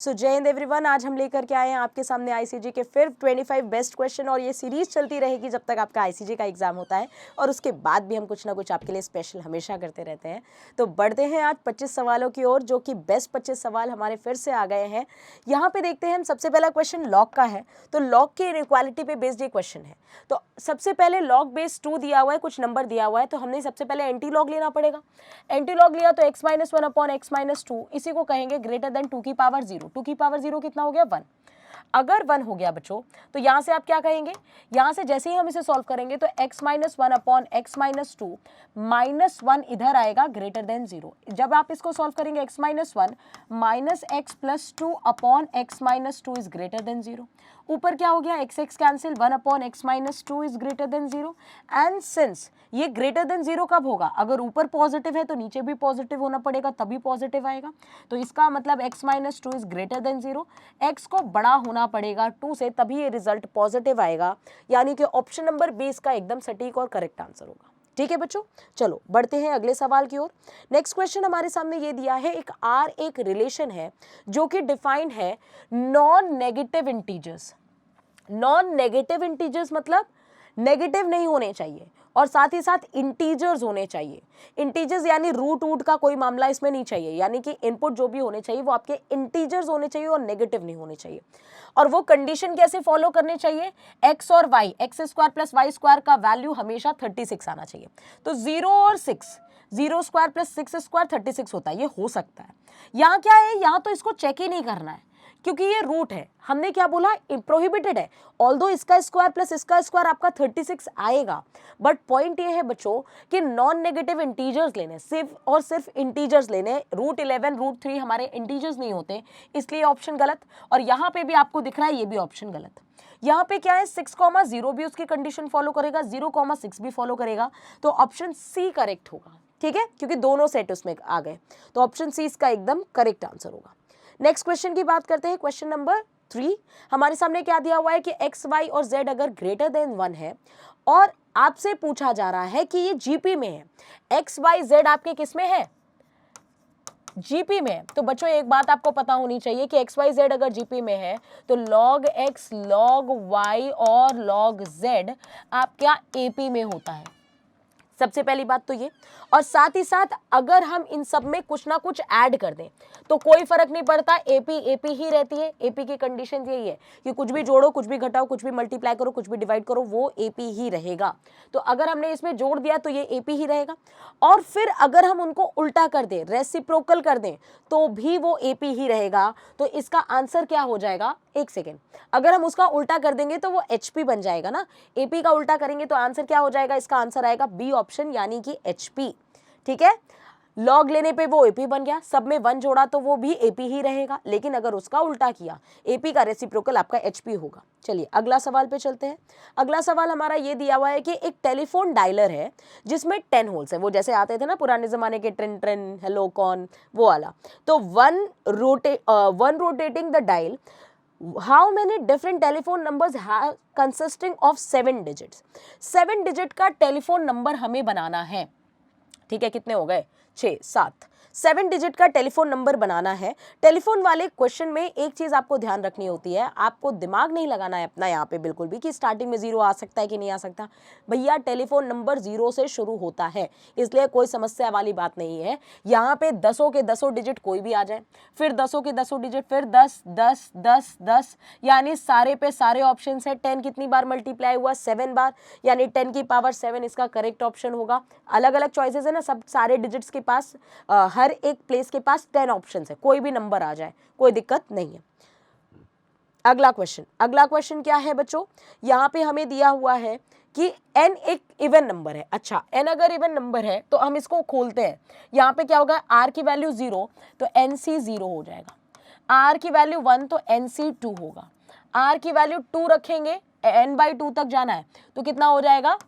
सो जय हिंद एवरीवन। आज हम लेकर के आए हैं आपके सामने आईसीजे के फिर 25 बेस्ट क्वेश्चन और ये सीरीज चलती रहेगी जब तक आपका आईसीजे का एग्जाम होता है और उसके बाद भी हम कुछ ना कुछ आपके लिए स्पेशल हमेशा करते रहते हैं। तो बढ़ते हैं आज 25 सवालों की ओर, जो कि बेस्ट 25 सवाल हमारे फिर से आ गए हैं। यहाँ पे देखते हैं हम, सबसे पहला क्वेश्चन लॉग का है। तो लॉग की इनइक्वालिटी पे बेस्ड ये क्वेश्चन है। तो सबसे पहले लॉग बेस 2 दिया हुआ है, कुछ नंबर दिया हुआ है, तो हमने सबसे पहले एंटी लॉग लेना पड़ेगा। एंटी लॉग लिया तो x-1 अपॉन x-2, इसी को कहेंगे ग्रेटर देन 2 की पावर 0। 2 की पावर 0 कितना हो गया? 1। अगर 1 हो गया बच्चों, तो यहां से आप क्या कहेंगे? यहां से जैसे ही हम इसे सॉल्व करेंगे तो x-1 अपॉन x-2 -1 इधर आएगा ग्रेटर देन 0। जब आप इसको सॉल्व करेंगे x-1 minus x plus 2 upon x-2 is greater than 0। ऊपर क्या हो गया? x cancel, 1 upon x-2 is greater than 0। And since ये ग्रेटर देन 0 कब होगा? अगर ऊपर पॉजिटिव है तो नीचे भी पॉजिटिव होना पड़ेगा, तभी पॉजिटिव आएगा। तो इसका मतलब x-2 is greater than 0। x को बड़ा होना पड़ेगा 2 से, तभी ये रिजल्ट पॉजिटिव आएगा। यानी कि ऑप्शन नंबर बी इसका एकदम सटीक और करेक्ट आंसर होगा। ठीक है बच्चों, चलो बढ़ते हैं अगले सवाल की ओर। नेक्स्ट क्वेश्चन हमारे सामने ये दिया है, एक आर एक रिलेशन है जो कि डिफाइंड है non negative integers. Non negative integers मतलब नेगेटिव नहीं होने चाहिए और साथ ही साथ इंटीजर्स होने चाहिए। इंटीजर्स यानी रूट का कोई मामला इसमें नहीं चाहिए, यानी कि इनपुट जो भी होने चाहिए वो आपके इंटीजर्स होने चाहिए और नेगेटिव नहीं होने चाहिए। और वो कंडीशन कैसे फॉलो करनी चाहिए? एक्स और वाई, x² प्लस y² का वैल्यू हमेशा 36 आना चाहिए। तो 0 और 6, 0² प्लस 6² 36 होता है, ये हो सकता है। यहाँ क्या है? यहाँ तो इसको चेक ही नहीं करना है क्योंकि ये रूट है। हमने क्या बोला? प्रोहिबिटेड है। ऑल्दो इसका स्क्वायर प्लस इसका स्क्वायर आपका 36 आएगा, बट पॉइंट ये है बच्चों कि नॉन नेगेटिव इंटीजर्स लेने, सिर्फ और सिर्फ इंटीजर्स लेने। √11 √3 हमारे इंटीजर्स नहीं होते, इसलिए ऑप्शन गलत। और यहाँ पे भी आपको दिख रहा है ये भी ऑप्शन गलत। यहाँ पे क्या है? 6,0 भी उसकी कंडीशन फॉलो करेगा, 0,6 भी फॉलो करेगा, तो ऑप्शन सी करेक्ट होगा। ठीक है, क्योंकि दोनों सेट उसमें आ गए, तो ऑप्शन सी इसका एकदम करेक्ट आंसर होगा। नेक्स्ट क्वेश्चन की बात करते हैं, क्वेश्चन नंबर 3। हमारे सामने क्या दिया हुआ है कि x, y और z अगर ग्रेटर देन 1 है और आपसे पूछा जा रहा है कि ये जीपी में है। x, y, z आपके किस में है? जीपी में। तो बच्चों एक बात आपको पता होनी चाहिए कि x, y, z अगर जीपी में है तो log x, log y और log z आपका एपी में होता है। सबसे पहली बात तो ये, और साथ ही साथ अगर हम इन सब में कुछ ना कुछ ऐड कर दें तो कोई फर्क नहीं पड़ता, एपी एपी ही रहती है। एपी की कंडीशन यही है कि कुछ भी जोड़ो, कुछ भी घटाओ, कुछ भी मल्टीप्लाई करो, कुछ भी डिवाइड करो, वो एपी ही रहेगा। तो अगर हमने इसमें जोड़ दिया तो ये एपी ही रहेगा। और फिर अगर हम उनको उल्टा कर दें, रेसिप्रोकल कर दें, तो भी वो एपी ही रहेगा। तो इसका आंसर क्या हो जाएगा? एक सेकेंड, अगर हम उसका उल्टा कर देंगे तो वो एचपी बन जाएगा ना। एपी का उल्टा करेंगे तो आंसर क्या हो जाएगा? इसका आंसर आएगा बी ऑप्शन, यानी कि एचपी। ठीक है, लॉग लेने पे वो एपी बन गया, सब में 1 जोड़ा तो वो भी एपी ही रहेगा, लेकिन अगर उसका उल्टा किया, एपी का रेसिप्रोकल आपका एचपी होगा। चलिए अगला सवाल पे चलते हैं। अगला सवाल हमारा ये दिया हुआ है कि एक टेलीफोन डायलर है जिसमें 10 होल्स है, वो जैसे आते थे ना पुराने जमाने के, ट्रिन ट्रिन, हेलो कौन, वो वाला। तो one rotating the dial, how many different telephone numbers have consisting of 7 digits? 7 digit का टेलीफोन नंबर हमें बनाना है। ठीक है, कितने हो गए? 6, 7, 7 डिजिट का टेलीफोन नंबर बनाना है। टेलीफोन वाले क्वेश्चन में एक चीज आपको ध्यान रखनी होती है, आपको दिमाग नहीं लगाना है अपना यहाँ पे बिल्कुल भी कि स्टार्टिंग में 0 आ सकता है कि नहीं आ सकता। भैया टेलीफोन नंबर 0 से शुरू होता है, इसलिए कोई समस्या वाली बात नहीं है। यहाँ पे 10 के 10 डिजिट कोई भी आ जाए, फिर 10 के 10 डिजिट, फिर 10 10 10 10, यानी सारे पे सारे ऑप्शन है। 10 कितनी बार मल्टीप्लाई हुआ? 7 बार, यानी 10 की पावर 7 इसका करेक्ट ऑप्शन होगा। अलग अलग चॉइसेस है ना, सब सारे डिजिट्स के पास हर एक प्लेस के पास 10 ऑप्शन है, कोई भी नंबर आ जाए कोई दिक्कत नहीं है। अगला क्वेश्चन क्या है बच्चों? यहाँ पे हमें दिया हुआ है कि n एक इवन नंबर है। अच्छा, n अगर इवन नंबर है तो हम इसको खोलते हैं। यहाँ पे क्या होगा? r की वैल्यू 0 तो nc 0 हो जाएगा, r की वैल्यू 1 तो nc 2 होगा, r की वैल्यू 2 रखेंगे, n/2 तक जाना है तो कितना हो जाएगा?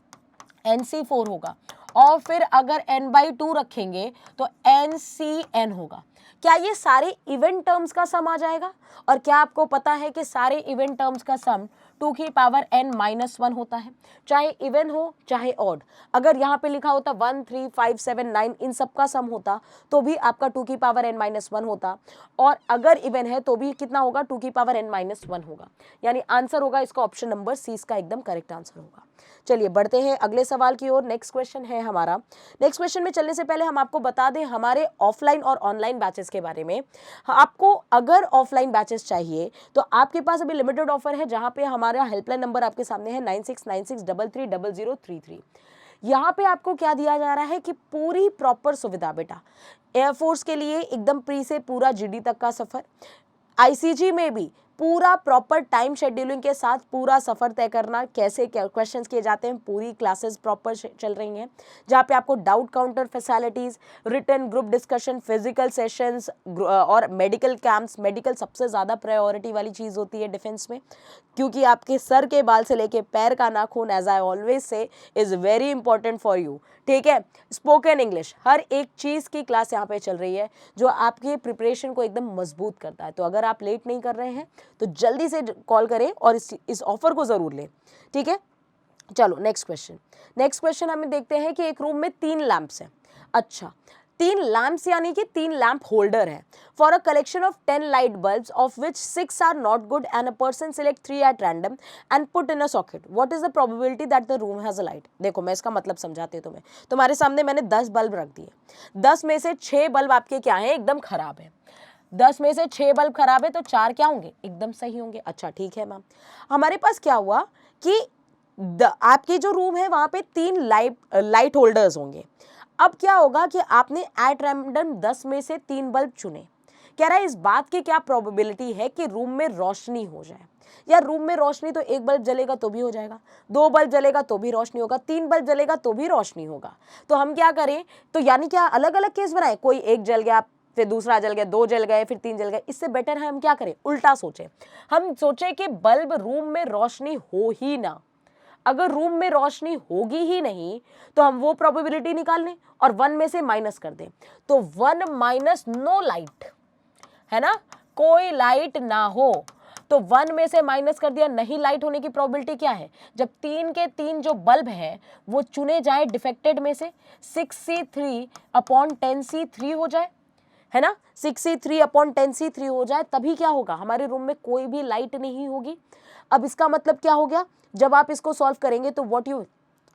nc 4 होगा। और फिर अगर n/2 रखेंगे तो ncn होगा। क्या ये सारे इवेंट टर्म्स का सम आ जाएगा? और क्या आपको पता है कि सारे इवेंट टर्म्स का सम टू की पावर n माइनस 1 होता है, चाहे इवन हो चाहे ऑड। अगर यहाँ पे लिखा होता 1 3 5 7 9 इन सब का सम होता तो भी आपका टू की पावर n माइनस 1 होता, और अगर इवन है तो भी कितना होगा, टू की पावर n माइनस 1 होगा। यानी आंसर होगा इसका ऑप्शन नंबर सी, इसका एकदम करेक्ट आंसर होगा। चलिए बढ़ते हैं अगले सवाल की ओर। नेक्स्ट क्वेश्चन है हमारा। नेक्स्ट क्वेश्चन में चलने से पहले हम आपको बता दें हमारे ऑफलाइन और ऑनलाइन बैचेस के बारे में। आपको अगर ऑफलाइन बैचेस चाहिए तो आपके पास अभी लिमिटेड ऑफर है, जहां पे हमारा हेल्पलाइन नंबर आपके सामने है 9696330033। यहाँ पे आपको क्या दिया जा रहा है कि पूरी प्रॉपर सुविधा बेटा, एयरफोर्स के लिए एकदम प्री से पूरा जीडी तक का सफर, आईसीजी में भी पूरा प्रॉपर टाइम शेड्यूलिंग के साथ पूरा सफ़र तय करना, कैसे क्वेश्चंस किए जाते हैं, पूरी क्लासेस प्रॉपर चल रही हैं, जहाँ पे आपको doubt counter facilities, written group discussion, physical sessions और मेडिकल कैंप्स। मेडिकल सबसे ज़्यादा प्रायोरिटी वाली चीज़ होती है डिफेंस में, क्योंकि आपके सर के बाल से लेके पैर का नाखून, as I always say, is very important for you. ठीक है, स्पोकन इंग्लिश, हर एक चीज़ की क्लास यहाँ पे चल रही है जो आपकी प्रिपरेशन को एकदम मजबूत करता है। तो अगर आप लेट नहीं कर रहे हैं तो जल्दी से कॉल करें और इस ऑफर को ज़रूर लें। ठीक है, चलो नेक्स्ट क्वेश्चन। नेक्स्ट क्वेश्चन हमें देखते हैं कि एक रूम में 3 लैंप्स हैं। अच्छा, 3 लैंप्स यानी कि 3 लैंप होल्डर है for a collection of 10 light bulbs of which 6 are not good and a person select 3 at random and put in a socket, what is the probability that the room has a light. देखो मैं इसका मतलब समझाती हूँ तुम्हें। तुम्हारे सामने मैंने 10 बल्ब रख दिए, 10 में से 6 बल्ब आपके क्या हैं, एकदम खराब है। 10 में से 6 बल्ब खराब है तो 4 क्या होंगे, एकदम सही होंगे। अच्छा ठीक है मैम, हमारे पास क्या हुआ कि आपके जो रूम है वहां पे 3 लाइट होल्डर्स होंगे। अब क्या होगा कि आपने एट रैंडम 10 में से 3 बल्ब चुने। कह रहा है इस बात की क्या प्रोबेबिलिटी है कि रूम में रोशनी हो जाए। यार रूम में रोशनी तो 1 बल्ब जलेगा तो भी हो जाएगा, 2 बल्ब जलेगा तो भी रोशनी होगा, 3 बल्ब जलेगा तो भी रोशनी होगा। तो हम क्या करें, तो यानी क्या अलग अलग केस बनाए, कोई एक जल गया, फिर दूसरा जल गया, 2 जल गए, फिर 3 जल गए। इससे बेटर है हम क्या करें, उल्टा सोचें। हम सोचें कि बल्ब रूम में रोशनी हो ही ना। अगर रूम में रोशनी होगी ही नहीं तो हम वो प्रोबेबिलिटी निकाल लें और 1 में से माइनस कर दें। तो 1 माइनस नो लाइट, है ना, कोई लाइट ना हो। तो 1 में से माइनस कर दिया, नहीं लाइट होने की प्रोबेबिलिटी क्या है, जब 3 के 3 जो बल्ब हैं वो चुने जाए डिफेक्टेड में से, 6C3/10C3 हो जाए, है ना, 6C3/10C3 हो जाए, तभी क्या होगा, हमारे रूम में कोई भी लाइट नहीं होगी। अब इसका मतलब क्या हो गया, जब आप इसको सॉल्व करेंगे तो व्हाट यू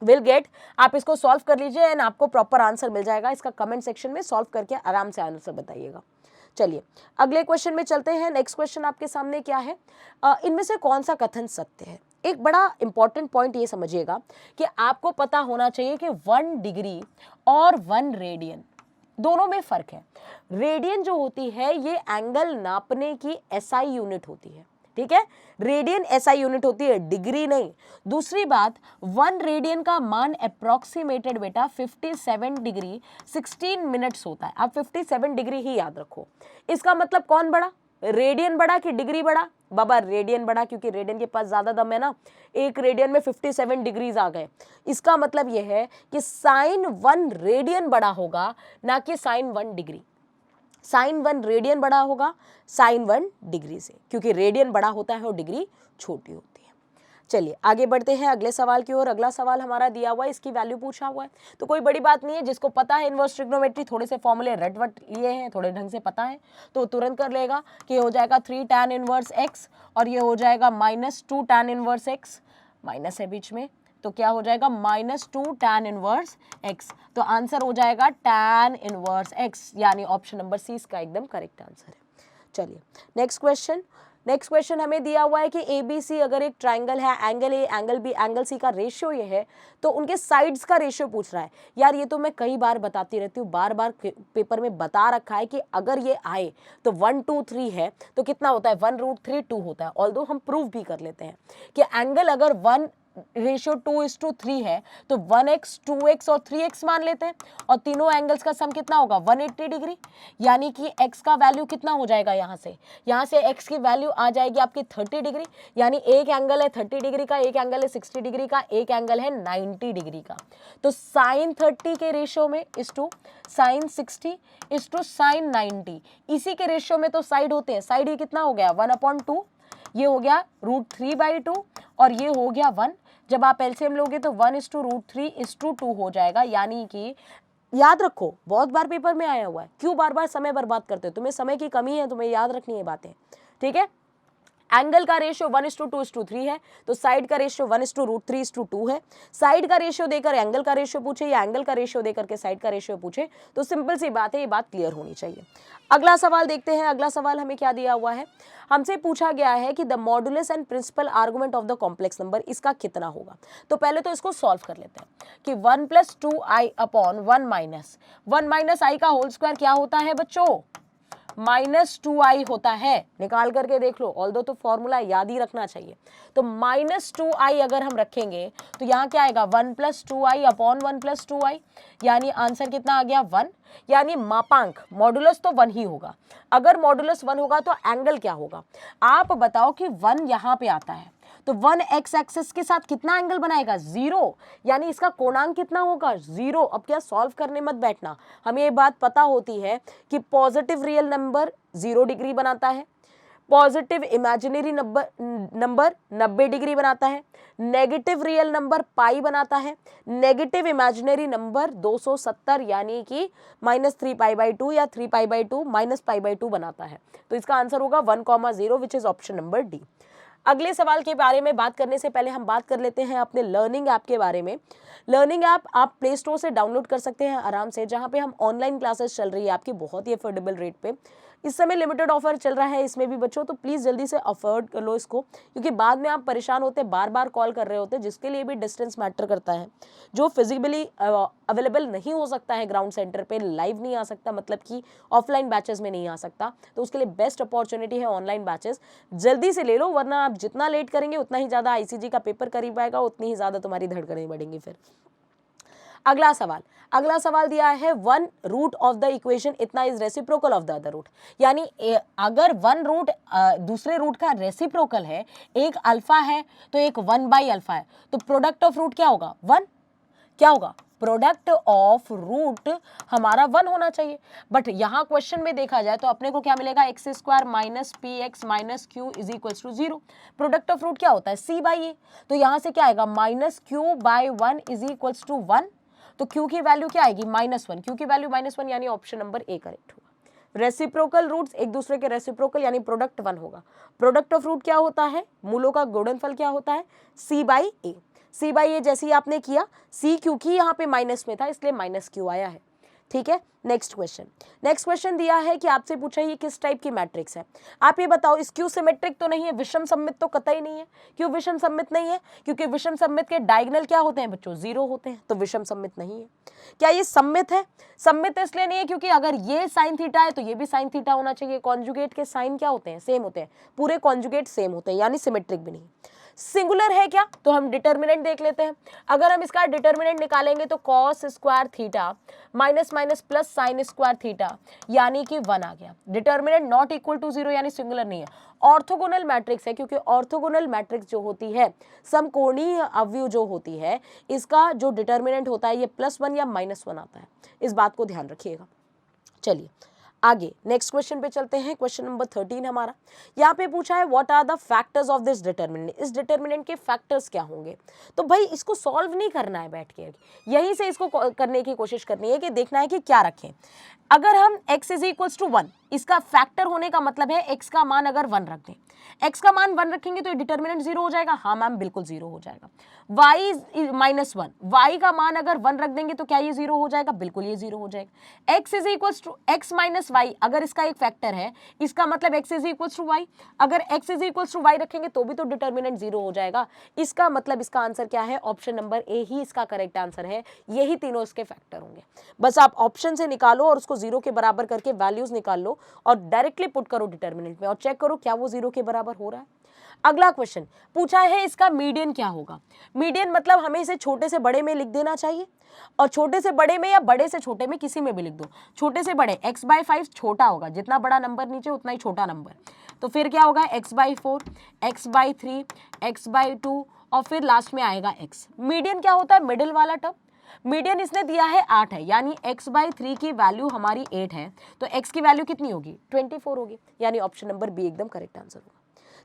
विल गेट, आप इसको सॉल्व कर लीजिए एंड आपको प्रॉपर आंसर मिल जाएगा। इसका कमेंट सेक्शन में सॉल्व करके आराम से आंसर बताइएगा। चलिए अगले क्वेश्चन में चलते हैं। नेक्स्ट क्वेश्चन आपके सामने क्या है, इनमें से कौन सा कथन सत्य है। एक बड़ा इंपॉर्टेंट पॉइंट ये समझिएगा कि आपको पता होना चाहिए कि 1 डिग्री और 1 रेडियन दोनों में फर्क है। रेडियन जो होती है ये एंगल नापने की एसआई यूनिट होती है। ठीक है, रेडियन एसआई यूनिट होती है, डिग्री नहीं। दूसरी बात, 1 रेडियन का मान अप्रोक्सीमेटेड बेटा 57 डिग्री 16 मिनट्स होता है। आप 57 डिग्री ही याद रखो। इसका मतलब कौन बड़ा, रेडियन बड़ा कि डिग्री बड़ा, बाबा रेडियन बड़ा, क्योंकि रेडियन के पास ज्यादा दम है ना। 1 रेडियन में 57 डिग्रीज आ गए। इसका मतलब यह है कि साइन 1 रेडियन बड़ा होगा ना कि साइन 1 डिग्री। साइन 1 रेडियन बड़ा होगा साइन 1 डिग्री से, क्योंकि रेडियन बड़ा होता है और डिग्री छोटी होती है। चलिए आगे बढ़ते हैं अगले सवाल की ओर। अगला सवाल हमारा दिया हुआ है, इसकी वैल्यू पूछा हुआ है, तो कोई बड़ी बात नहीं है। जिसको पता है इनवर्स ट्रिग्नोमेट्री, थोड़े से फॉर्मूले रट वट लिए हैं, थोड़े ढंग से पता है, तो तुरंत कर लेगा कि हो जाएगा 3 tan इनवर्स x और ये हो जाएगा -2 tan इनवर्स x, माइनस है बीच में, तो क्या हो जाएगा -2 tan इनवर्स x। तो आंसर हो जाएगा tan इनवर्स x, यानी ऑप्शन नंबर सी इसका एकदम करेक्ट आंसर है। चलिए नेक्स्ट क्वेश्चन। नेक्स्ट क्वेश्चन हमें दिया हुआ है कि ABC अगर एक ट्राइंगल है, angle A angle B angle C का रेशियो ये है, तो उनके साइड्स का रेशियो पूछ रहा है। यार ये तो मैं कई बार बताती रहती हूँ, बार बार पेपर में बता रखा है कि अगर ये आए तो 1 2 3 है तो कितना होता है, 1√3 2 होता है। ऑल्दो हम प्रूव भी कर लेते हैं कि एंगल अगर 1 रेशियो 2:3 है तो 1x 2x और 3x मान लेते हैं, और तीनों एंगल्स का सम कितना होगा 180 डिग्री। यानी कि x का वैल्यू कितना हो जाएगा, यहाँ से x की वैल्यू आ जाएगी आपकी 30 डिग्री। यानी एक एंगल है 30 डिग्री का, एक एंगल है 60 डिग्री का, एक एंगल है 90 डिग्री का। तो साइन 30 के रेशियो में इस टू साइन 60 इस टू साइन 90, इसी के रेशियो में तो साइड होते हैं। साइड ही कितना हो गया 1/2, ये हो गया √3/2 और ये हो गया 1। जब आप एलसीएम लोगे तो 1:√3:2 हो जाएगा, यानी कि याद रखो बहुत बार पेपर में आया हुआ है, क्यों बार बार समय बर्बाद करते हो, तुम्हें समय की कमी है, तुम्हें याद रखनी है बातें, ठीक है। एंगल का रेशियो 1:2:3 है, तो साइड का रेशियो 1:√3:2 है। साइड का रेशियो देकर एंगल का रेशियो पूछे या एंगल का रेशियो देकर के साइड का रेशियो पूछे तो सिंपल सी बात है, ये बात क्लियर होनी चाहिए। अगला सवाल देखते हैं। अगला सवाल हमें क्या दिया हुआ है, हमसे पूछा गया है कि the modulus and principal argument of the complex number, इसका कितना होगा। तो पहले तो इसको सॉल्व कर लेते हैं कि 1 + 2i अपॉन 1 माइनस i का होल स्क्वायर क्या होता है बच्चों, -2i होता है। निकाल करके देख लो, ऑल्दो तो फॉर्मूला याद ही रखना चाहिए। तो -2i अगर हम रखेंगे तो यहाँ क्या आएगा, 1 + 2i अपॉन 1 + 2i, यानी आंसर कितना आ गया 1, यानी मापांक मॉडुलस तो 1 ही होगा। अगर मॉडुलस 1 होगा तो एंगल क्या होगा, आप बताओ कि 1 यहाँ पे आता है तो 1 एक्स एक्सिस के साथ कितना एंगल बनाएगा, 0, यानी इसका कोणांक कितना होगा 0। अब क्या सॉल्व करने मत बैठना, हमें ये बात पता होती है कि पॉजिटिव रियल नंबर 0 डिग्री बनाता है, पॉजिटिव इमेजिनरी नंबर 90 डिग्री बनाता है, नेगेटिव रियल नंबर पाई बनाता है, नेगेटिव इमेजिनरी नंबर 270 यानी कि -3π/2 या 3π/2 -π/2 बनाता है। तो इसका आंसर होगा 1,0 विच इज ऑप्शन नंबर डी। अगले सवाल के बारे में बात करने से पहले हम बात कर लेते हैं अपने लर्निंग ऐप के बारे में। लर्निंग ऐप आप प्ले स्टोर से डाउनलोड कर सकते हैं आराम से, जहां पे हम ऑनलाइन क्लासेस चल रही है आपकी बहुत ही अफोर्डेबल रेट पे। इस समय लिमिटेड ऑफर चल रहा है इसमें भी बच्चों, तो प्लीज़ जल्दी से अफोर्ड कर लो इसको, क्योंकि बाद में आप परेशान होते बार बार कॉल कर रहे होते, जिसके लिए भी डिस्टेंस मैटर करता है। जो फिजिकली अवेलेबल नहीं हो सकता है ग्राउंड सेंटर पे, लाइव नहीं आ सकता, मतलब कि ऑफलाइन बैचेस में नहीं आ सकता, तो उसके लिए बेस्ट अपॉर्चुनिटी है ऑनलाइन बैचेस। जल्दी से ले लो, वरना आप जितना लेट करेंगे उतना ही ज़्यादा आईसीजी का पेपर करीब आएगा, उतनी ही ज़्यादा तुम्हारी धड़कनें बढ़ेंगी फिर। अगला सवाल दिया है 1 रूट ऑफ द इक्वेशन इतना is reciprocal of the other root, यानी अगर 1 रूट दूसरे रूट का रेसिप्रोकल है, एक अल्फा है तो एक 1/अल्फा है, तो प्रोडक्ट ऑफ रूट क्या होगा 1, क्या होगा प्रोडक्ट ऑफ रूट हमारा 1 होना चाहिए। बट यहाँ क्वेश्चन में देखा जाए तो अपने को क्या मिलेगा, x² - px - q = 0। Product of root क्या होता है c/a, तो यहाँ से क्या आएगा -q/1 = 1, तो q की वैल्यू क्या आएगी -1, q की वैल्यू -1, यानी ऑप्शन नंबर ए करेक्ट होगा। रेसिप्रोकल रूट्स एक दूसरे के रेसिप्रोकल, यानी प्रोडक्ट 1 होगा। प्रोडक्ट ऑफ रूट क्या होता है, मूलों का गुणनफल क्या होता है c/a। c/a जैसे ही आपने किया, c क्योंकि यहाँ पे माइनस में था इसलिए -q आया है, ठीक है। नेक्स्ट क्वेश्चन दिया है कि आपसे पूछा ये किस टाइप की मैट्रिक्स है, आप ये बताओ स्क्यू सिमेट्रिक तो नहीं है, विषम सममित तो कतई नहीं है। क्यों विषम सममित नहीं है, क्योंकि विषम सममित के डायगोनल क्या होते हैं बच्चों 0 होते हैं, तो विषम सममित नहीं है। क्या ये सममित है, सममित इसलिए नहीं है क्योंकि अगर ये साइन थीटा है तो ये भी साइन थीटा होना चाहिए। कॉन्जुगेट के साइन क्या होते हैं, सेम होते हैं, पूरे कॉन्जुगेट सेम होते हैं, यानी सिमेट्रिक भी नहीं। सिंगुलर है क्या, तो हम डिटर्मिनेंट देख लेते हैं। अगर हम इसका डिटर्मिनेंट निकालेंगे तो cos² theta minus plus sin² theta, यानी कि 1 आ गया। डिटर्मिनेंट नॉट इक्वल टू 0, यानी सिंगुलर नहीं है। ऑर्थोगोनल मैट्रिक्स है, क्योंकि ऑर्थोगोनल मैट्रिक्स जो होती है, समकोणीय अवयव जो होती है, इसका जो डिटर्मिनेंट होता है ये +1 या -1 आता है, इस बात को ध्यान रखिएगा। चलिए आगे नेक्स्ट क्वेश्चन पे चलते हैं। क्वेश्चन नंबर 13 हमारा यहाँ पे पूछा है what are the factors of this determinant, इस डिटर्मिनेंट के फैक्टर्स क्या होंगे। तो भाई इसको सॉल्व नहीं करना है बैठ के, यहीं से इसको करने की कोशिश करनी है कि देखना है कि क्या रखें। अगर हम x = 1, इसका फैक्टर होने का मतलब है x का मान अगर 1 रख दें, x का मान 1 रखेंगे तो ये डिटर्मिनेंट 0 हो जाएगा, हाँ मैम बिल्कुल 0 हो जाएगा। y -1, y का मान अगर 1 रख देंगे तो क्या ये 0 हो जाएगा, बिल्कुल ये 0 हो जाएगा। x - y अगर इसका एक फैक्टर है, इसका मतलब x = y, अगर x = y रखेंगे तो भी तो डिटर्मिनेंट 0 हो जाएगा। इसका मतलब इसका आंसर क्या है, ऑप्शन नंबर ए ही इसका करेक्ट आंसर है, यही तीनों इसके फैक्टर होंगे। बस आप ऑप्शन से निकालो और उसको 0 के बराबर करके वैल्यूज निकाल लो और डायरेक्टली पुट करो डिटर्मिनेंट में और चेक करो क्या वो 0 के बराबर हो रहा है। अगला क्वेश्चन पूछा है इसका मीडियन क्या होगा। मीडियन मतलब हमें इसे छोटे से बड़े में लिख देना चाहिए, और छोटे से बड़े में या बड़े से छोटे में किसी में भी लिख दो। छोटे से बड़े x/5 छोटा होगा, जितना बड़ा नंबर नीचे उतना ही छोटा नंबर, तो फिर क्या होगा x/4, x/3, x/2 और फिर लास्ट में आएगा x। मीडियन क्या होता है, मिडिल वाला टर्म। मीडियन इसने दिया है 8 है, यानी x/3 की वैल्यू हमारी 8 है, तो x की वैल्यू कितनी होगी 24 होगी, यानी ऑप्शन नंबर बी एकदम करेक्ट आंसर होगा।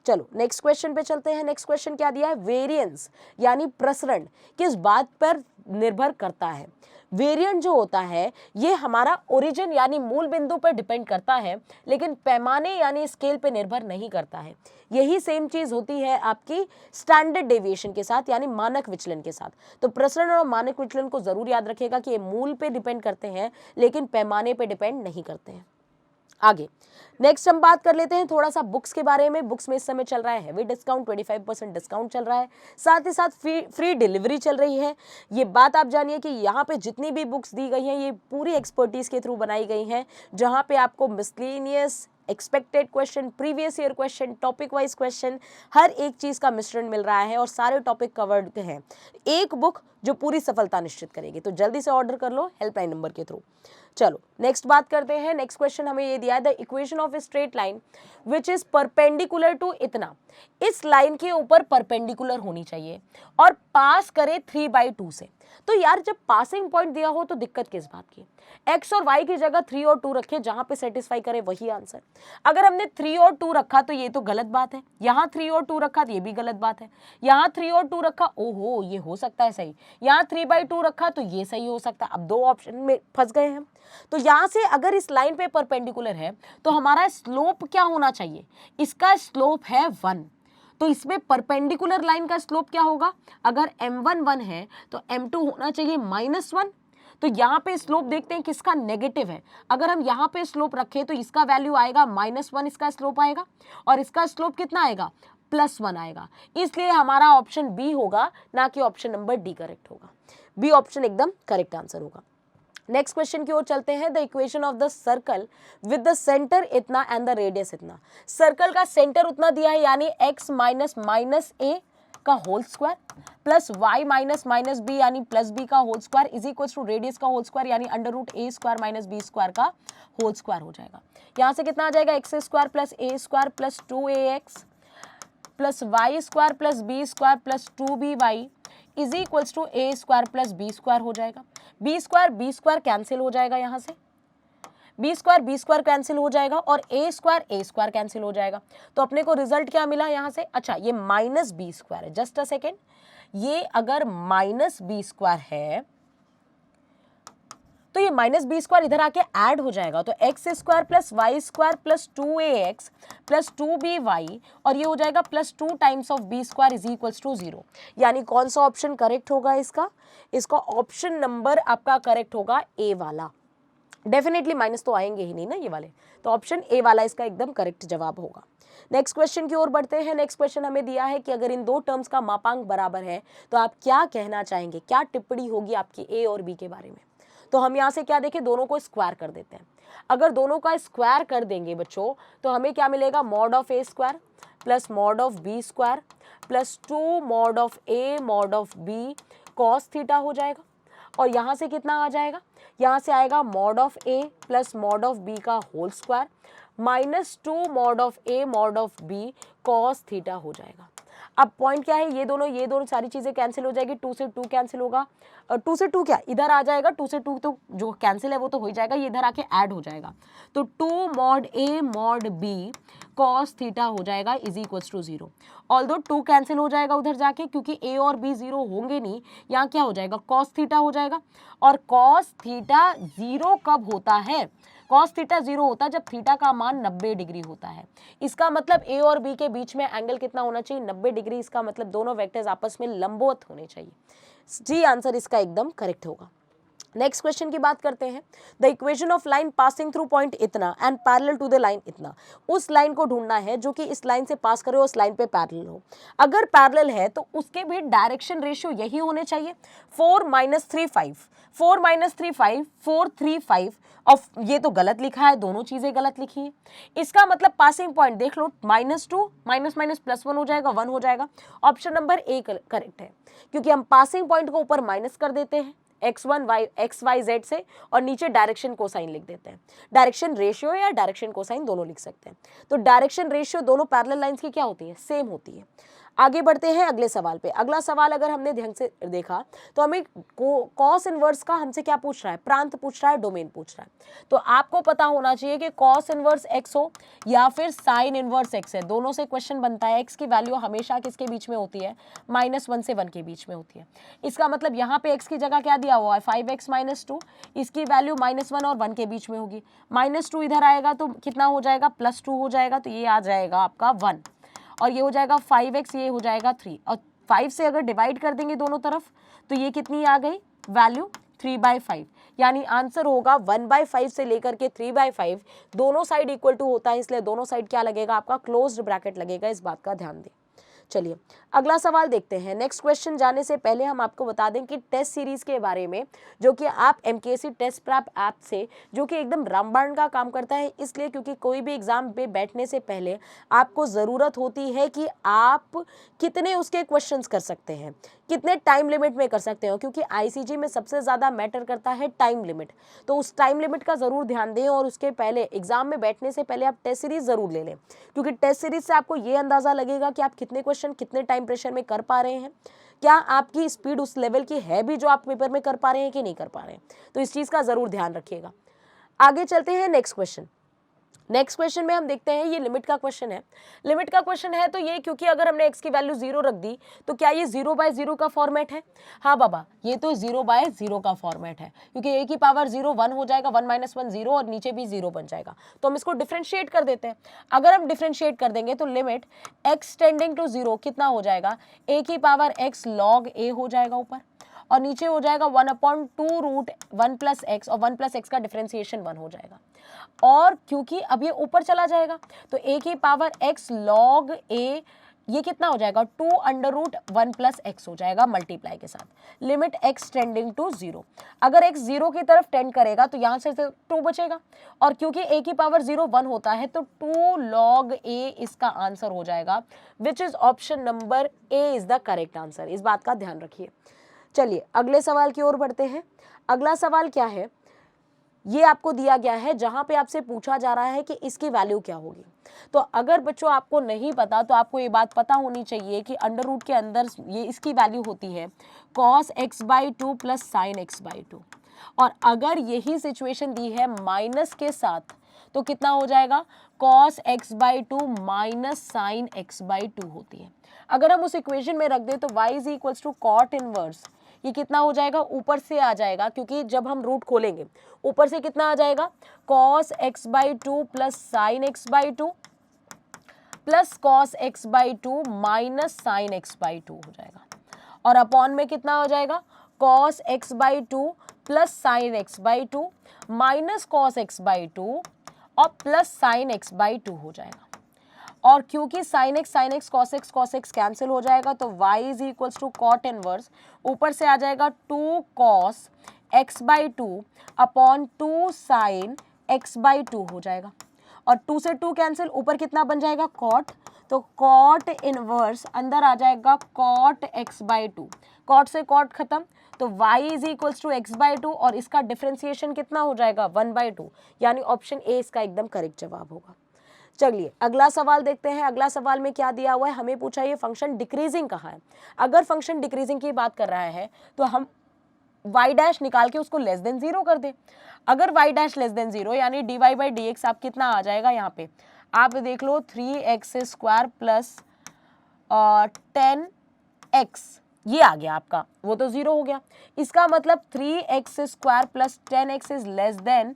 चलो नेक्स्ट क्वेश्चन पे चलते हैं। नेक्स्ट क्वेश्चन क्या दिया है, वेरिएंस यानी प्रसरण किस बात पर निर्भर करता है। वेरिएंट जो होता है ये हमारा ओरिजिन यानी मूल बिंदु पर डिपेंड करता है, लेकिन पैमाने यानी स्केल पे निर्भर नहीं करता है। यही सेम चीज होती है आपकी स्टैंडर्ड डेविएशन के साथ यानी मानक विचलन के साथ। तो प्रसरण और मानक विचलन को जरूर याद रखिएगा कि ये मूल पे डिपेंड करते हैं लेकिन पैमाने पे डिपेंड नहीं करते हैं। आगे नेक्स्ट हम बात कर लेते हैं थोड़ा सा बुक्स के बारे में। बुक्स में इस समय चल रहा है हैवी डिस्काउंट, 25% डिस्काउंट चल रहा है, साथ ही साथ फ्री डिलीवरी चल रही है। ये बात आप जानिए कि यहाँ पे जितनी भी बुक्स दी गई हैं ये पूरी एक्सपर्टीज के थ्रू बनाई गई हैं, जहाँ पे आपको miscellaneous, expected question, previous year question, topic wise question, हर एक चीज का मिश्रण मिल रहा है और सारे टॉपिक कवर्ड हैं। एक बुक जो पूरी सफलता निश्चित करेगी, तो जल्दी से ऑर्डर कर लो हेल्पलाइन नंबर के थ्रू। चलो नेक्स्ट बात करते हैं। नेक्स्ट क्वेश्चन हमें ये दिया है, the equation of a straight line which is perpendicular to इतना। इस लाइन के ऊपर परपेंडिकुलर होनी चाहिए और पास करे 3/2 से। तो यार जब पासिंग पॉइंट दिया हो तो दिक्कत किस बात की, x और y की जगह 3 और 2 रखे, जहां पे सेटिस्फाई करे वही आंसर। अगर हमने 3 और 2 रखा तो ये तो गलत बात है, यहाँ 3 और 2 रखा तो ये भी गलत बात है, यहाँ 3 और 2 रखा ओहो ये हो सकता है सही, यहाँ 3/2 रखा तो ये सही हो सकता है। अब दो ऑप्शन में फंस गए हम। तो यहाँ से अगर इस लाइन पे परपेंडिकुलर है तो हमारा स्लोप क्या होना चाहिए, इसका स्लोप है 1। तो इसमें परपेंडिकुलर लाइन का स्लोप क्या होगा, अगर m1 1 है तो m2 होना चाहिए -1। तो यहाँ पे स्लोप देखते हैं किसका नेगेटिव है। अगर हम यहाँ पे स्लोप रखें तो इसका वैल्यू आएगा -1, इसका स्लोप आएगा, और इसका स्लोप कितना आएगा +1 आएगा। इसलिए हमारा ऑप्शन बी होगा, ना कि ऑप्शन नंबर डी करेक्ट होगा। बी ऑप्शन एकदम करेक्ट आंसर होगा। नेक्स्ट क्वेश्चन की ओर चलते हैं। The equation of the circle with the centre इतना एंड द रेडियस इतना। सर्कल का सेंटर उतना दिया है यानी x माइनस ए का whole square plus y minus b यानी प्लस बी का whole square is equal to radius का होल स्क्वायर यानी √a² माइनस b स्क्वायर का होल स्क्वायर हो जाएगा। यहाँ से कितना आ जाएगा, x² plus a² plus 2ax plus y² plus b² plus 2by is equal to a² plus b² हो जाएगा। b² कैंसिल हो जाएगा, यहाँ से b² कैंसिल हो जाएगा और a² कैंसिल हो जाएगा। तो अपने को रिजल्ट क्या मिला यहाँ से, अच्छा ये -b² है। जस्ट अ सेकेंड, ये अगर -b² है तो ये -b² इधर आके ऐड हो जाएगा, तो x² plus y² plus 2ax plus 2by और ये हो जाएगा +2 times of b² is equal to 0। यानी कौन सा ऑप्शन करेक्ट होगा इसका ऑप्शन नंबर आपका करेक्ट होगा ए वाला। डेफिनेटली माइनस तो आएंगे ही नहीं ना ये वाले, तो ऑप्शन ए वाला इसका एकदम करेक्ट जवाब होगा। नेक्स्ट क्वेश्चन की ओर बढ़ते हैं। नेक्स्ट क्वेश्चन हमें दिया है कि अगर इन दो टर्म्स का मापांक बराबर है तो आप क्या कहना चाहेंगे, क्या टिप्पणी होगी आपकी ए और बी के बारे में। तो हम यहाँ से क्या देखें, दोनों को स्क्वायर कर देते हैं। अगर दोनों का स्क्वायर कर देंगे बच्चों तो हमें क्या मिलेगा, mod of a² plus mod of b² plus 2 mod of a mod of b cos theta हो जाएगा। और यहाँ से कितना आ जाएगा, यहाँ से आएगा mod of a plus mod of b का whole square -2 mod of a mod of b cos theta हो जाएगा। अब पॉइंट क्या है, ये दोनों सारी चीजें कैंसिल हो जाएगी, 2 से 2 कैंसिल होगा, 2 से 2 क्या इधर आ जाएगा, 2 से 2 तो जो कैंसिल है वो तो हो ही जाएगा, ये इधर आके ऐड हो जाएगा। तो 2 mod a mod b cos theta हो जाएगा is equal to 0। Although 2 cancel हो जाएगा उधर जाके, क्योंकि a और b 0 होंगे नहीं, यहाँ क्या हो जाएगा cos थीटा हो जाएगा। और cos थीटा 0 कब होता है, cos थीटा 0 होता है जब थीटा का मान 90 डिग्री होता है। इसका मतलब a और b के बीच में एंगल कितना होना चाहिए, 90 डिग्री। इसका मतलब दोनों वेक्टर्स आपस में लंबवत होने चाहिए। जी आंसर इसका एकदम करेक्ट होगा। नेक्स्ट क्वेश्चन की बात करते हैं। The equation of line passing through point इतना and parallel to the line इतना। उस लाइन को ढूंढना है जो कि इस लाइन से पास करे और उस लाइन पे पैरेलल हो। अगर पैरेलल है तो उसके भी डायरेक्शन रेशियो यही होने चाहिए, 4 - 3 5 4 - 3 5 4 3 5 और ये तो गलत लिखा है, दोनों चीजें गलत लिखी है। इसका मतलब पासिंग पॉइंट देख लो, -2 माइनस +1 हो जाएगा, 1 हो जाएगा। ऑप्शन नंबर ए करेक्ट है, क्योंकि हम पासिंग पॉइंट को ऊपर माइनस कर देते हैं x1 y x y z से और नीचे डायरेक्शन कोसाइन लिख देते हैं। डायरेक्शन रेशियो या डायरेक्शन कोसाइन दोनों लिख सकते हैं। तो डायरेक्शन रेशियो दोनों पैरेलल लाइंस की क्या होती है, सेम होती है। आगे बढ़ते हैं अगले सवाल पे। अगला सवाल अगर हमने ध्यान से देखा तो हमें कॉस इनवर्स का हमसे क्या पूछ रहा है, प्रांत पूछ रहा है, डोमेन पूछ रहा है। तो आपको पता होना चाहिए कि कॉस इनवर्स एक्स हो या फिर साइन इनवर्स एक्स है, दोनों से क्वेश्चन बनता है। एक्स की वैल्यू हमेशा किसके बीच में होती है, -1 से 1 के बीच में होती है। इसका मतलब यहाँ पे एक्स की जगह क्या दिया हुआ है, 5x - 2, इसकी वैल्यू -1 और 1 के बीच में होगी। -2 इधर आएगा तो कितना हो जाएगा, +2 हो जाएगा, तो ये आ जाएगा आपका 1, और ये हो जाएगा 5x, ये हो जाएगा 3, और 5 से अगर डिवाइड कर देंगे दोनों तरफ तो ये कितनी आ गई वैल्यू, 3/5। यानी आंसर होगा 1/5 से लेकर के 3/5, दोनों साइड इक्वल टू होता है, इसलिए दोनों साइड क्या लगेगा आपका, क्लोज्ड ब्रैकेट लगेगा। इस बात का ध्यान दें। चलिए अगला सवाल देखते हैं। नेक्स्ट क्वेश्चन जाने से पहले हम आपको बता दें कि टेस्ट सीरीज के बारे में, जो कि आप MKC टेस्ट प्रैप ऐप से, जो कि एकदम रामबाण का काम करता है, इसलिए क्योंकि कोई भी एग्जाम पे बैठने से पहले आपको ज़रूरत होती है कि आप कितने उसके क्वेश्चंस कर सकते हैं, कितने टाइम लिमिट में कर सकते हो, क्योंकि ICG में सबसे ज़्यादा मैटर करता है टाइम लिमिट। तो उस टाइम लिमिट का ज़रूर ध्यान दें, और उसके पहले एग्जाम में बैठने से पहले आप टेस्ट सीरीज ज़रूर ले लें, क्योंकि टेस्ट सीरीज से आपको ये अंदाज़ा लगेगा कि आप कितने क्वेश्चन कितने टाइम प्रेशर में कर पा रहे हैं, क्या आपकी स्पीड उस लेवल की है भी जो आप पेपर में कर पा रहे हैं कि नहीं कर पा रहे हैं। तो इस चीज़ का ज़रूर ध्यान रखिएगा। आगे चलते हैं नेक्स्ट क्वेश्चन। नेक्स्ट क्वेश्चन में हम देखते हैं, ये लिमिट का क्वेश्चन है। लिमिट का क्वेश्चन है तो ये, क्योंकि अगर हमने x की वैल्यू 0 रख दी तो क्या ये 0/0 का फॉर्मेट है? हाँ बाबा, ये तो 0/0 का फॉर्मेट है, क्योंकि a की पावर 0 1 हो जाएगा, 1 - 1 0, और नीचे भी 0 बन जाएगा। तो हम इसको डिफ्रेंशिएट कर देते हैं। अगर हम डिफ्रेंशिएट कर देंगे तो लिमिट x टेंडिंग टू 0 कितना हो जाएगा, a की पावर x log a हो जाएगा ऊपर, और नीचे हो जाएगा 1/2√1 + x, और 1 + x का डिफ्रेंसिएशन 1 हो जाएगा। और क्योंकि अब ये ऊपर चला जाएगा तो a की पावर x log a, ये कितना हो जाएगा, 2√1 + x हो जाएगा मल्टीप्लाई के साथ। लिमिट x टेंडिंग टू 0, अगर x 0 की तरफ टेंड करेगा तो यहाँ से 2 बचेगा, और क्योंकि a की पावर 0 1 होता है तो 2 log a इसका आंसर हो जाएगा, विच is option number A is the correct answer. इस बात का ध्यान रखिए। चलिए अगले सवाल की ओर बढ़ते हैं। अगला सवाल क्या है, ये आपको दिया गया है, जहां पे आपसे पूछा जा रहा है कि इसकी वैल्यू क्या होगी। तो अगर बच्चों आपको नहीं पता तो आपको ये बात पता होनी चाहिए कि अंडर रूट के अंदर ये इसकी वैल्यू होती है cos x/2 + sin x/2, और अगर यही सिचुएशन दी है माइनस के साथ तो कितना हो जाएगा, cos x/2 - sin x/2 होती है। अगर हम उस इक्वेशन में रख दें तो y = cot इनवर्स, ये कितना हो जाएगा, ऊपर से आ जाएगा, क्योंकि जब हम रूट खोलेंगे ऊपर से कितना आ जाएगा, cos x/2 + sin x/2 + cos x/2 - sin x/2 हो जाएगा, और अपॉन में कितना हो जाएगा, cos x/2 + sin x/2 - cos x/2 और प्लस sin x/2 हो जाएगा। और क्योंकि sin x cos x cancel हो जाएगा तो y = cot इनवर्स, ऊपर से आ जाएगा 2 cos x/2 upon 2 sin x/2 हो जाएगा, और 2 से 2 कैंसिल, ऊपर कितना बन जाएगा, cot, तो cot इनवर्स अंदर आ जाएगा cot x/2, cot से cot खत्म, तो y = x/2, और इसका डिफरेंशिएशन कितना हो जाएगा, 1/2, यानी ऑप्शन A इसका एकदम करेक्ट जवाब होगा। चलिए अगला सवाल देखते हैं। अगला सवाल में क्या दिया हुआ है, हमें पूछा ये फंक्शन डिक्रीजिंग कहाँ है। अगर फंक्शन डिक्रीजिंग की बात कर रहा है तो हम y' निकाल के उसको लेस देन 0 कर दे। अगर y' लेस देन 0 यानी dy/dx आप कितना आ जाएगा, यहाँ पे आप देख लो 3x² + 10x, ये आ गया आपका, वो तो 0 हो गया। इसका मतलब 3x² + 10x is less than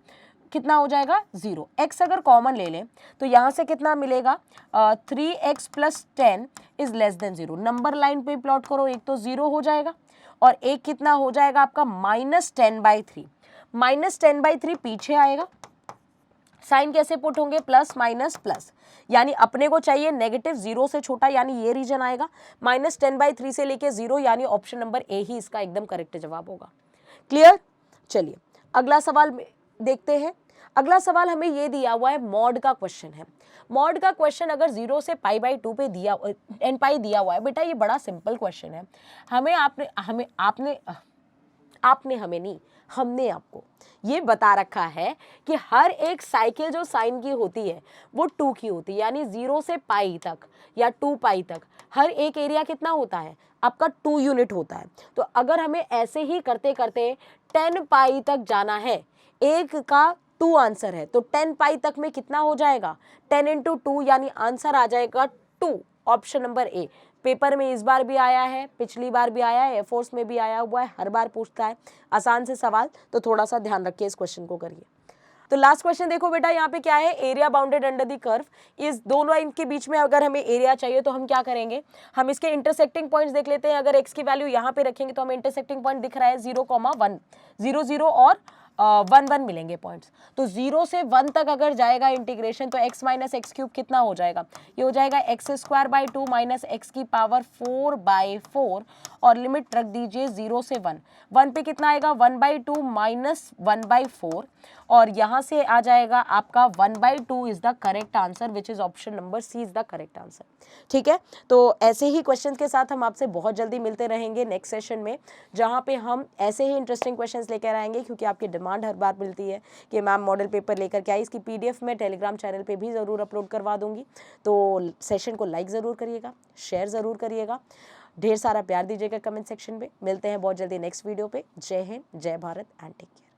कितना हो जाएगा, 0। x अगर कॉमन ले लें तो यहाँ से कितना मिलेगा, 3x + 10 is less than 0। Number line पे प्लॉट करो, एक तो 0 हो जाएगा और एक कितना हो जाएगा आपका -10/3। -10/3 पीछे आएगा, साइन कैसे पुट होंगे, प्लस माइनस प्लस, यानी अपने को चाहिए नेगेटिव 0 से छोटा, यानी ये रीजन आएगा। -10/3 से लेके 0, यानी ऑप्शन नंबर A ही इसका एकदम करेक्ट जवाब होगा। क्लियर। चलिए अगला सवाल देखते हैं। अगला सवाल हमें ये दिया हुआ है, मॉड का क्वेश्चन है। मॉड का क्वेश्चन अगर 0 से π/2 पे दिया n π दिया हुआ है, बेटा ये बड़ा सिंपल क्वेश्चन है। आपने आपने हमें नहीं, हमने आपको ये बता रखा है कि हर एक साइकिल जो साइन की होती है वो 2 की होती है, यानी 0 से पाई तक या 2 पाई तक हर एक एरिया कितना होता है आपका 2 यूनिट होता है। तो अगर हमें ऐसे ही करते करते 10 पाई तक जाना है, एक का 2 आंसर है तो 10 पाई तक में कितना हो जाएगा 10 इंटू 2, यानी आंसर आ जाएगा 2, ऑप्शन नंबर ए। पेपर में इस बार भी आया है, पिछली बार भी आया है, एयरफोर्स में भी आया हुआ है, हर बार पूछता है आसान से सवाल, तो थोड़ा सा ध्यान रखिए इस क्वेश्चन को करिए। तो लास्ट क्वेश्चन देखो बेटा, यहाँ पे क्या है, area bounded under the curve. इस दोनों इनके बीच में अगर हमें एरिया चाहिए तो हम क्या करेंगे, हम इसके इंटरसेक्टिंग पॉइंट्स देख लेते हैं। अगर x की वैल्यू यहाँ पे रखेंगे तो हमें इंटरसेक्टिंग पॉइंट दिख रहा है 0,1, 0 0 और 1 1 मिलेंगे पॉइंट्स। तो 0 से 1 तक अगर जाएगा इंटीग्रेशन तो x माइनस एक्स क्यूब कितना हो जाएगा, ये हो जाएगा x²/2 माइनस एक्स की पावर 4/4 और लिमिट रख दीजिए 0 से 1, 1 पे कितना आएगा 1/2 माइनस 1/4 और यहाँ से आ जाएगा आपका 1/2 is the correct answer, which is option number C is the correct answer. ठीक है, तो ऐसे ही क्वेश्चंस के साथ हम आपसे बहुत जल्दी मिलते रहेंगे नेक्स्ट सेशन में, जहाँ पे हम ऐसे ही इंटरेस्टिंग क्वेश्चंस लेकर आएंगे, क्योंकि आपकी डिमांड हर बार मिलती है कि मैम मॉडल पेपर लेकर के आई। इसकी PDF मैं टेलीग्राम चैनल पे भी ज़रूर अपलोड करवा दूंगी, तो सेशन को लाइक ज़रूर करिएगा, शेयर ज़रूर करिएगा, ढेर सारा प्यार दीजिएगा कमेंट सेक्शन में। मिलते हैं बहुत जल्दी नेक्स्ट वीडियो पे। जय हिंद, जय भारत एंड टेक केयर।